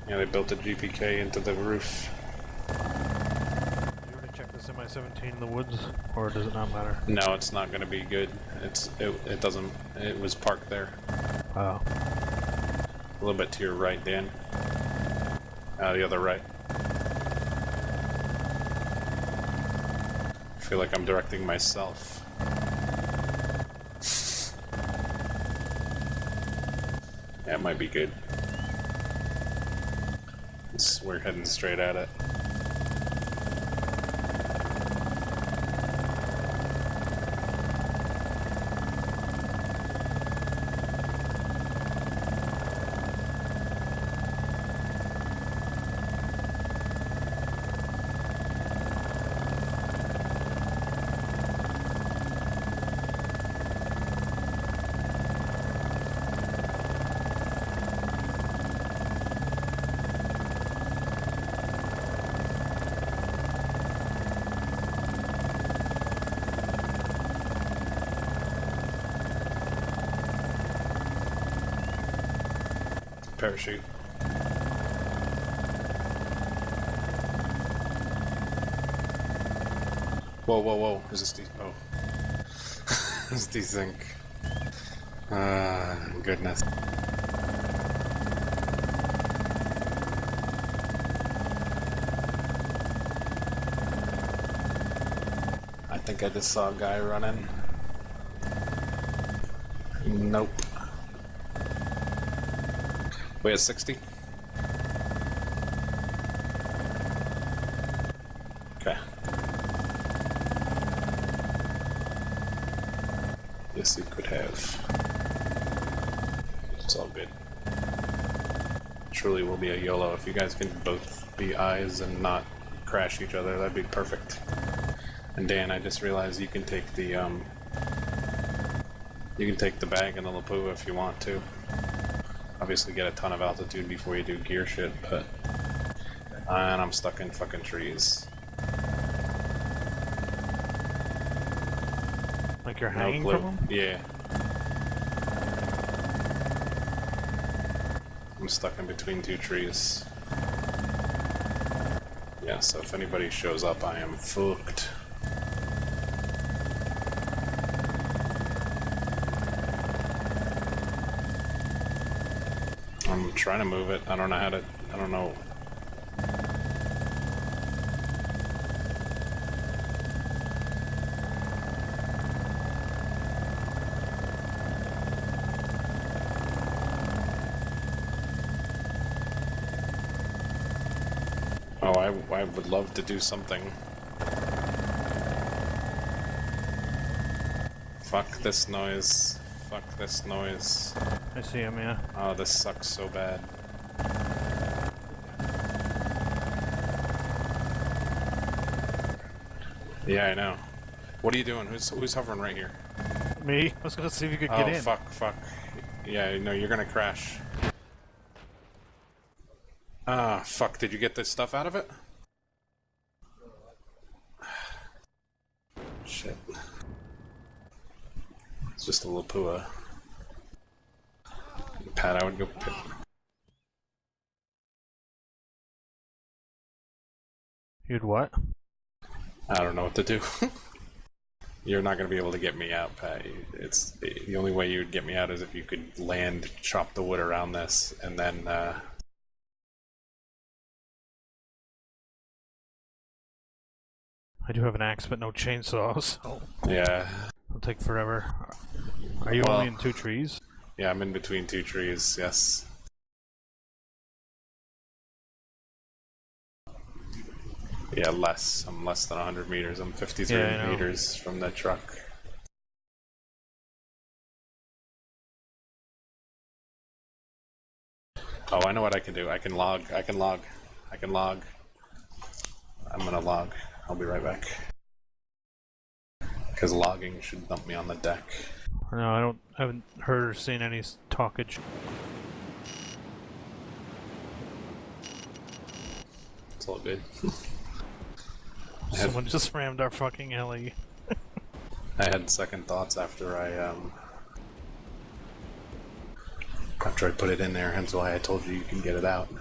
Yeah, they built a GPK into the roof. Do you want to check the semi-17 in the woods, or does it not matter? No, it's not gonna be good. It doesn't. It was parked there. Oh. A little bit to your right, Dan. The other right. I feel like I'm directing myself. Yeah, it might be good. We're heading straight at it. Parachute. Whoa, whoa, whoa. Is this de- oh. Is desync. Goodness. I think I just saw a guy running. Nope. We at 60? Okay. Yes, you could have. It's all good. Truly will be a YOLO. If you guys can both be eyes and not crash each other, that'd be perfect. And Dan, I just realized you can take the bag and the Lapua if you want to. Obviously get a ton of altitude before you do gear shit, but... And I'm stuck in fucking trees. Like you're hanging from them? Yeah. I'm stuck in between two trees. Yeah, so if anybody shows up, I am fucked. I'm trying to move it. I don't know how to... I don't know. Oh, I would love to do something. Fuck this noise. Fuck this noise. I see him, yeah. Oh, this sucks so bad. Yeah, I know. What are you doing? Who's hovering right here? Me? I was gonna see if you could get in. Oh, fuck. Yeah, no, you're gonna crash. Ah, fuck. Did you get this stuff out of it? Shit. It's just a Lapua. Pat, I would go pick. You'd what? I don't know what to do. You're not going to be able to get me out, Pat. It's the only way you would get me out is if you could land, chop the wood around this, and then I do have an axe, but no chainsaw, so yeah. it'll take forever. Are you only in two trees? Yeah, I'm in between two trees, yes. Yeah, less. I'm less than 100 meters. I'm 53 meters from the truck. Oh, I know what I can do. I can log. I'm gonna log. I'll be right back. Because logging should dump me on the deck. No, I haven't heard or seen any talkage. It's all good. Someone just rammed our fucking heli. I had second thoughts after I put it in there, hence why I told you you can get it out.